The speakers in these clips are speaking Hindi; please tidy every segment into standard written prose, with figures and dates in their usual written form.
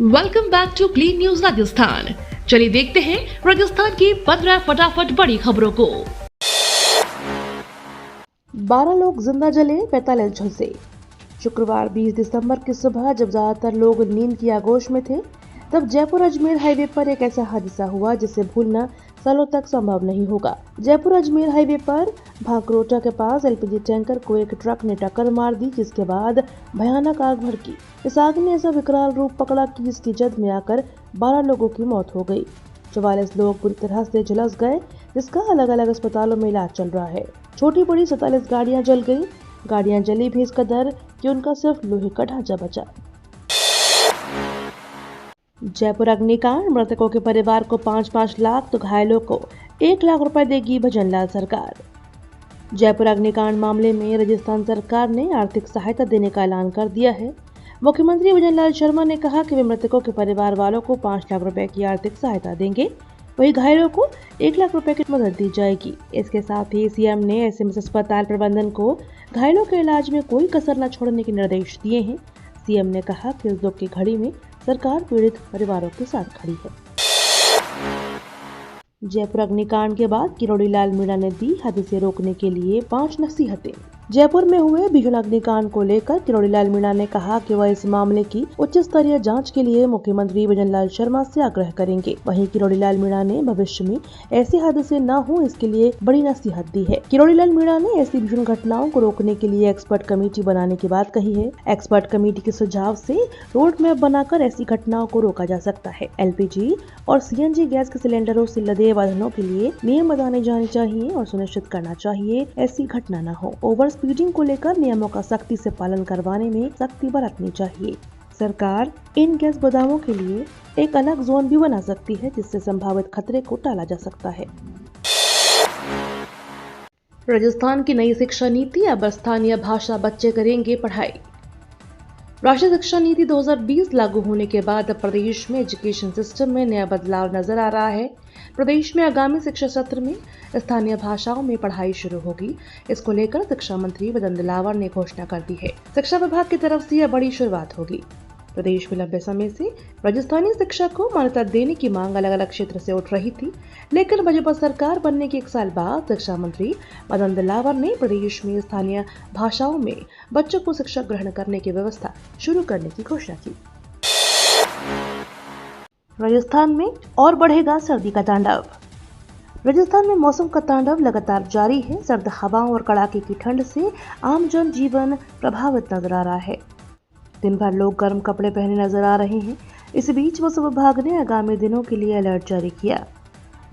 Welcome back to clean news Rajasthan. चलिए देखते हैं राजस्थान की 15 फटाफट बड़ी खबरों को। 12 लोग जिंदा जले, 45 झुलसे। शुक्रवार 20 दिसंबर की सुबह जब ज्यादातर लोग नींद की आगोश में थे, तब जयपुर अजमेर हाईवे पर एक ऐसा हादसा हुआ जिसे भूलना सालों तक संभव नहीं होगा। जयपुर अजमेर हाईवे पर भाकरोटा के पास एलपीजी टैंकर को एक ट्रक ने टक्कर मार दी, जिसके बाद भयानक आग भड़की। इस आग ने ऐसा विकराल रूप पकड़ा कि इसकी जद में आकर 12 लोगों की मौत हो गई। 44 लोग बुरी तरह से झुलस गए, जिसका अलग अलग अस्पतालों में इलाज चल रहा है। छोटी बड़ी 47 गाड़ियां जल गईं। गाड़ियां जली भी इस कदर कि उनका सिर्फ लोहे का ढांचा बचा। जयपुर अग्निकांड, मृतकों के परिवार को 5-5 लाख तो घायलों को 1 लाख रुपए देगी भजनलाल सरकार। जयपुर अग्निकांड मामले में राजस्थान सरकार ने आर्थिक सहायता देने का ऐलान कर दिया है। मुख्यमंत्री भजनलाल शर्मा ने कहा कि वे मृतकों के परिवार वालों को 5 लाख रुपए की आर्थिक सहायता देंगे, वहीं घायलों को 1 लाख रुपए की मदद दी जाएगी। इसके साथ ही सीएम ने एसएमएस अस्पताल प्रबंधन को घायलों के इलाज में कोई कसर न छोड़ने के निर्देश दिए हैं। सीएम ने कहा कि इस दुख की घड़ी में सरकार पीड़ित परिवारों के साथ खड़ी है। जयपुर अग्निकांड के बाद किरोड़ी लाल मीणा ने दी हादसे रोकने के लिए 5 नसीहतें। जयपुर में हुए भीषण अग्निकांड को लेकर किरोड़ी लाल मीणा ने कहा कि वह इस मामले की उच्च स्तरीय जांच के लिए मुख्यमंत्री भजनलाल शर्मा से आग्रह करेंगे। वहीं किरोड़ी लाल मीणा ने भविष्य में ऐसे हादसे न हो, इसके लिए बड़ी नसीहत दी है। किरोड़ी लाल मीणा ने ऐसी भीषण घटनाओं को रोकने के लिए एक्सपर्ट कमेटी बनाने की बात कही है। एक्सपर्ट कमेटी के सुझाव से रोड मैप बनाकर ऐसी घटनाओं को रोका जा सकता है। एलपीजी और सीएनजी गैस के सिलेंडरों से लदे वाहनों के लिए नियम बनाने जाने चाहिए और सुनिश्चित करना चाहिए ऐसी घटना न हो। ओवर स्पीडिंग को लेकर नियमों का सख्ती से पालन करवाने में सख्ती बरतनी चाहिए। सरकार इन गैस गोदामों के लिए एक अलग जोन भी बना सकती है, जिससे संभावित खतरे को टाला जा सकता है। राजस्थान की नई शिक्षा नीति, अब स्थानीय भाषा बच्चे करेंगे पढ़ाई। राष्ट्रीय शिक्षा नीति 2020 लागू होने के बाद अब प्रदेश में एजुकेशन सिस्टम में नया बदलाव नजर आ रहा है। प्रदेश में आगामी शिक्षा सत्र में स्थानीय भाषाओं में पढ़ाई शुरू होगी। इसको लेकर शिक्षा मंत्री मदन दिलावर ने घोषणा कर दी है। शिक्षा विभाग की तरफ से यह बड़ी शुरुआत होगी। प्रदेश में लंबे समय से राजस्थानी शिक्षा को मान्यता देने की मांग अलग अलग क्षेत्र से उठ रही थी, लेकिन भाजपा सरकार बनने के 1 साल बाद शिक्षा मंत्री मदन दिलावर ने प्रदेश में स्थानीय भाषाओं में बच्चों को शिक्षा ग्रहण करने की व्यवस्था शुरू करने की घोषणा की। राजस्थान में और बढ़ेगा सर्दी का तांडव। राजस्थान में मौसम का तांडव लगातार जारी है। सर्द हवाओं और कड़ाके की ठंड से आम जन जीवन प्रभावित नजर आ रहा है। दिन भर लोग गर्म कपड़े पहने नजर आ रहे हैं। इस बीच मौसम विभाग ने आगामी दिनों के लिए अलर्ट जारी किया।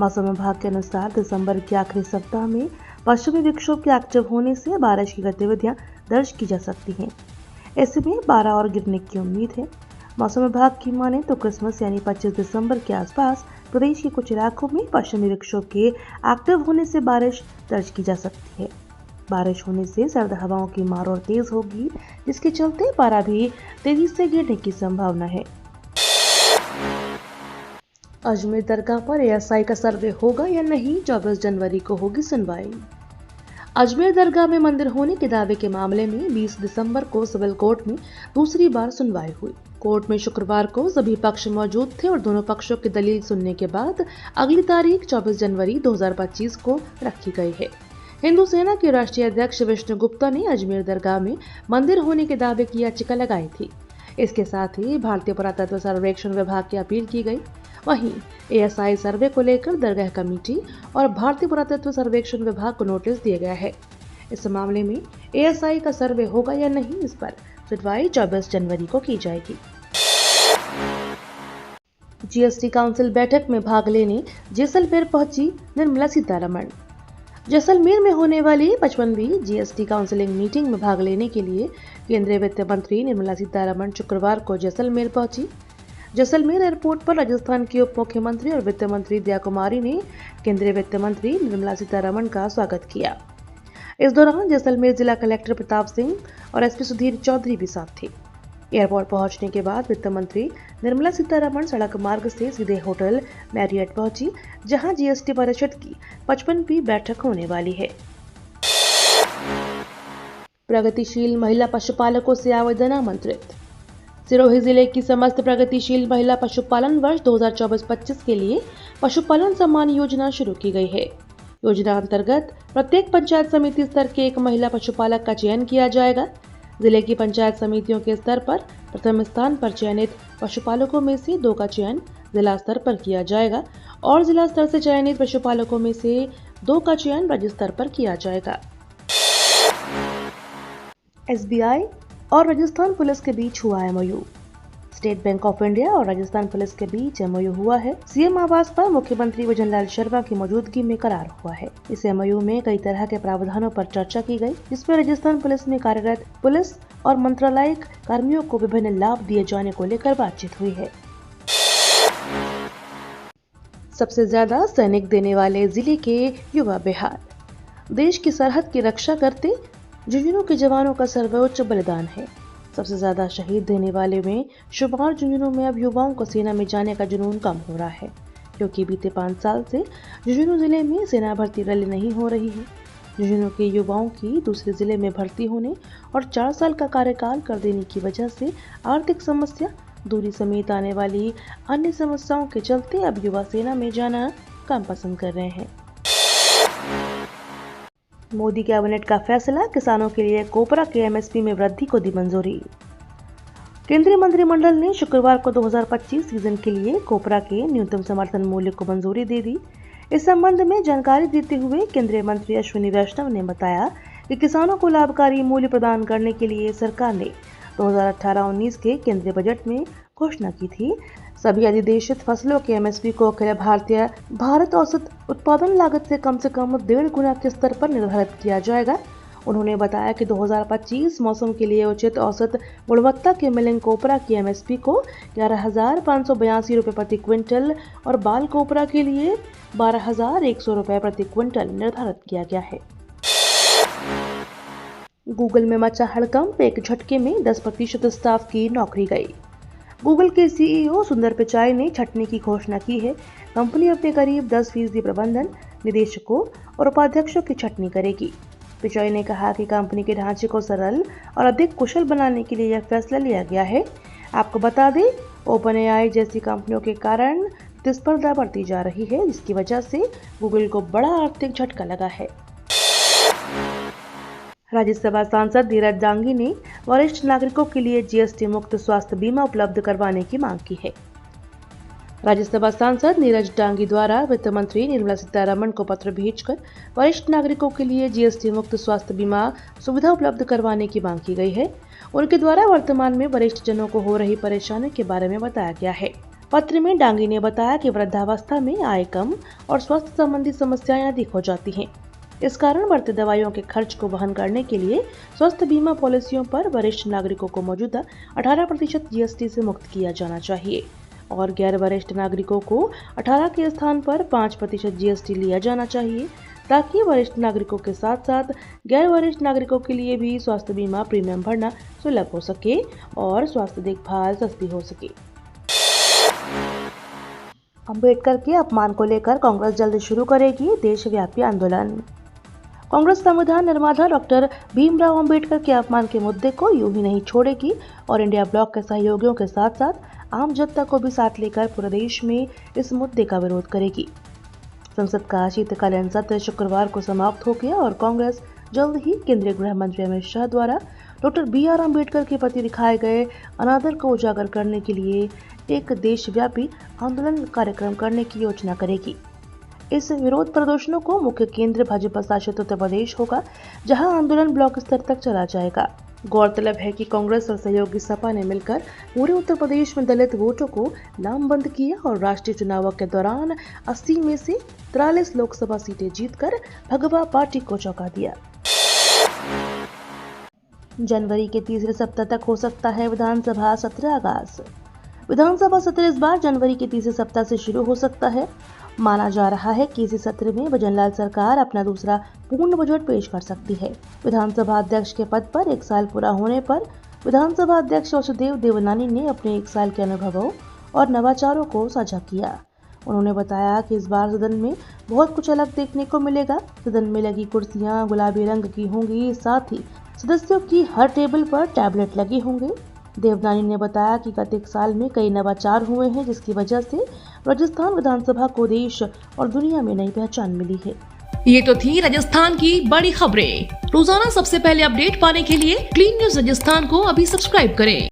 मौसम विभाग के अनुसार दिसंबर के आखिरी सप्ताह में पश्चिमी विक्षोभ के एक्टिव होने से बारिश की गतिविधियां दर्ज की जा सकती हैं। इसमें 12 और गिरने की उम्मीद है। मौसम विभाग की माने तो क्रिसमस यानी 25 दिसंबर के आसपास प्रदेश के कुछ इलाकों में पश्चिमी विक्षोभ के एक्टिव होने से बारिश दर्ज की जा सकती है। बारिश होने से सर्द हवाओं की मार और तेज होगी, जिसके चलते पारा भी तेजी से गिरने की संभावना है। अजमेर दरगाह पर एएसआई का सर्वे होगा या नहीं, 24 जनवरी को होगी सुनवाई। अजमेर दरगाह में मंदिर होने के दावे के मामले में 20 दिसंबर को सिविल कोर्ट में दूसरी बार सुनवाई हुई। कोर्ट में शुक्रवार को सभी पक्ष मौजूद थे और दोनों पक्षों की दलील सुनने के बाद अगली तारीख 24 जनवरी 2025 को रखी गई है। हिंदू सेना के राष्ट्रीय अध्यक्ष विष्णु गुप्ता ने अजमेर दरगाह में मंदिर होने के दावे की याचिका लगाई थी। इसके साथ ही भारतीय पुरातत्व सर्वेक्षण विभाग की अपील की गई। वहीं एएसआई सर्वे को लेकर दरगाह कमेटी और भारतीय पुरातत्व सर्वेक्षण विभाग को नोटिस दिया गया है। इस मामले में एएसआई का सर्वे होगा या नहीं, इस पर सुनवाई 24 जनवरी को की जाएगी। जीएसटी काउंसिल बैठक में भाग लेने जैसलमेर पहुंची निर्मला सीतारमण। जैसलमेर में होने वाली 55वीं जीएसटी काउंसिलिंग मीटिंग में भाग लेने के लिए केंद्रीय वित्त मंत्री निर्मला सीतारमण शुक्रवार को जैसलमेर पहुंची। जैसलमेर एयरपोर्ट पर राजस्थान की उप मुख्यमंत्री और वित्त मंत्री दया कुमारी ने केंद्रीय वित्त मंत्री निर्मला सीतारमण का स्वागत किया। इस दौरान जैसलमेर जिला कलेक्टर प्रताप सिंह और एसपी सुधीर चौधरी भी साथ थे। एयरपोर्ट पहुंचने के बाद वित्त मंत्री निर्मला सीतारमण सड़क मार्ग से सीधे होटल मैरियट पहुंची, जहां जीएसटी परिषद की 55वीं बैठक होने वाली है। प्रगतिशील महिला पशुपालकों से आवेदन आमंत्रित। सिरोही जिले की समस्त प्रगतिशील महिला पशुपालन वर्ष 2024-25 के लिए पशुपालन सम्मान योजना शुरू की गई है। योजना अंतर्गत प्रत्येक पंचायत समिति स्तर के एक महिला पशुपालक का चयन किया जाएगा। जिले की पंचायत समितियों के स्तर पर प्रथम स्थान पर चयनित पशुपालकों में से 2 का चयन जिला स्तर पर किया जाएगा और जिला स्तर से चयनित पशुपालकों में से 2 का चयन राज्य स्तर पर किया जाएगा। SBI और राजस्थान पुलिस के बीच हुआ MOU। State bank of India और राजस्थान पुलिस के बीच MOU हुआ है। CM आवास पर मुख्यमंत्री भजनलाल शर्मा की मौजूदगी में करार हुआ है। इस MOU में कई तरह के प्रावधानों पर चर्चा की गई, जिसमें राजस्थान पुलिस में कार्यरत पुलिस और मंत्रालयिक कर्मियों को विभिन्न लाभ दिए जाने को लेकर बातचीत हुई है। सबसे ज्यादा सैनिक देने वाले जिले के युवा बिहार। देश की सरहद की रक्षा करते झुंझुनू के जवानों का सर्वोच्च बलिदान है। सबसे ज्यादा शहीद देने वाले में शुमार झुंझुनू में अब युवाओं को सेना में जाने का जुनून कम हो रहा है, क्योंकि बीते 5 साल से झुंझुनू जिले में सेना भर्ती रैली नहीं हो रही है। झुंझुनू के युवाओं की दूसरे जिले में भर्ती होने और 4 साल का कार्यकाल कर देने की वजह से आर्थिक समस्या, दूरी समेत आने वाली अन्य समस्याओं के चलते अब युवा सेना में जाना कम पसंद कर रहे हैं। मोदी कैबिनेट का फैसला, किसानों के लिए कोपरा के MSP में वृद्धि को दी मंजूरी। केंद्रीय मंत्रिमंडल ने शुक्रवार को 2025 सीजन के लिए कोपरा के न्यूनतम समर्थन मूल्य को मंजूरी दे दी। इस संबंध में जानकारी देते हुए केंद्रीय मंत्री अश्विनी वैष्णव ने बताया कि किसानों को लाभकारी मूल्य प्रदान करने के लिए सरकार ने 2018-19 के केंद्रीय बजट में घोषणा की थी। सभी अधिदेशित फसलों के MSP को अखिल भारत औसत उत्पादन लागत से कम 1.5 गुना के स्तर पर निर्धारित किया जाएगा। उन्होंने बताया कि 2025 मौसम के लिए उचित औसत गुणवत्ता के मिलिंग कोपरा की MSP को 11,582 रुपये प्रति क्विंटल और बाल कोपरा के लिए 12,100 रुपये प्रति क्विंटल निर्धारित किया गया है। गूगल में मचा हड़कंप, एक झटके में 10% स्टाफ की नौकरी गई। गूगल के CEO सुंदर पिचाई ने छंटनी की घोषणा की है। कंपनी अपने करीब 10% प्रबंधन निदेशकों और उपाध्यक्षों की छंटनी करेगी। पिचाई ने कहा कि कंपनी के ढांचे को सरल और अधिक कुशल बनाने के लिए यह फैसला लिया गया है। आपको बता दें, OpenAI जैसी कंपनियों के कारण प्रतिस्पर्धा बढ़ती जा रही है, जिसकी वजह से गूगल को बड़ा आर्थिक झटका लगा है। राज्यसभा सांसद नीरज डांगी ने वरिष्ठ नागरिकों के लिए GST मुक्त स्वास्थ्य बीमा उपलब्ध करवाने की मांग की है। राज्यसभा सांसद नीरज डांगी द्वारा वित्त मंत्री निर्मला सीतारमण को पत्र भेजकर वरिष्ठ नागरिकों के लिए GST मुक्त स्वास्थ्य बीमा सुविधा उपलब्ध करवाने की मांग की गई है। उनके द्वारा वर्तमान में वरिष्ठ जनों को हो रही परेशानी के बारे में बताया गया है। पत्र में डांगी ने बताया कि वृद्धावस्था में आय कम और स्वास्थ्य संबंधी समस्याएं अधिक हो जाती हैं। इस कारण बढ़ते दवाइयों के खर्च को वहन करने के लिए स्वास्थ्य बीमा पॉलिसियों पर वरिष्ठ नागरिकों को मौजूदा 18% GST से मुक्त किया जाना चाहिए और गैर वरिष्ठ नागरिकों को 18 के स्थान पर 5% GST लिया जाना चाहिए, ताकि वरिष्ठ नागरिकों के साथ साथ गैर वरिष्ठ नागरिकों के लिए भी स्वास्थ्य बीमा प्रीमियम भरना सुलभ हो सके और स्वास्थ्य देखभाल सस्ती हो सके। अंबेडकर के अपमान को लेकर कांग्रेस जल्द शुरू करेगी देशव्यापी आंदोलन। कांग्रेस संविधान निर्माता डॉक्टर भीमराव अंबेडकर के अपमान के मुद्दे को यूं ही नहीं छोड़ेगी और इंडिया ब्लॉक के सहयोगियों के साथ साथ आम जनता को भी साथ लेकर पूरे देश में इस मुद्दे का विरोध करेगी। संसद का शीतकालीन सत्र शुक्रवार को समाप्त हो गया और कांग्रेस जल्द ही केंद्रीय गृह मंत्री अमित शाह द्वारा डॉक्टर BR अम्बेडकर के प्रति दिखाए गए अनादर को उजागर करने के लिए एक देशव्यापी आंदोलन कार्यक्रम करने की योजना करेगी। इस विरोध प्रदर्शनों को मुख्य केंद्र भाजपा शासित उत्तर प्रदेश होगा, जहां आंदोलन ब्लॉक स्तर तक चला जाएगा। गौरतलब है कि कांग्रेस और सहयोगी सपा ने मिलकर पूरे उत्तर प्रदेश में दलित वोटों को लामबंद किया और राष्ट्रीय चुनावों के दौरान 80 में से 43 लोकसभा सीटें जीतकर भगवा पार्टी को चौंका दिया। जनवरी के तीसरे सप्ताह तक हो सकता है विधानसभा सत्र आगाज। विधानसभा सत्र इस बार जनवरी के तीसरे सप्ताह से शुरू हो सकता है। माना जा रहा है कि इसी सत्र में भजनलाल सरकार अपना दूसरा पूर्ण बजट पेश कर सकती है। विधानसभा अध्यक्ष के पद पर 1 साल पूरा होने पर विधानसभा अध्यक्ष वासुदेव देवनानी ने अपने 1 साल के अनुभवों और नवाचारों को साझा किया। उन्होंने बताया कि इस बार सदन में बहुत कुछ अलग देखने को मिलेगा। सदन में लगी कुर्सियां गुलाबी रंग की होंगी, साथ ही सदस्यों की हर टेबल पर टैबलेट लगे होंगे। देवनानी ने बताया कि गत एक साल में कई नवाचार हुए हैं, जिसकी वजह से राजस्थान विधानसभा को देश और दुनिया में नई पहचान मिली है। ये तो थी राजस्थान की बड़ी खबरें। रोजाना सबसे पहले अपडेट पाने के लिए क्लीन न्यूज राजस्थान को अभी सब्सक्राइब करें।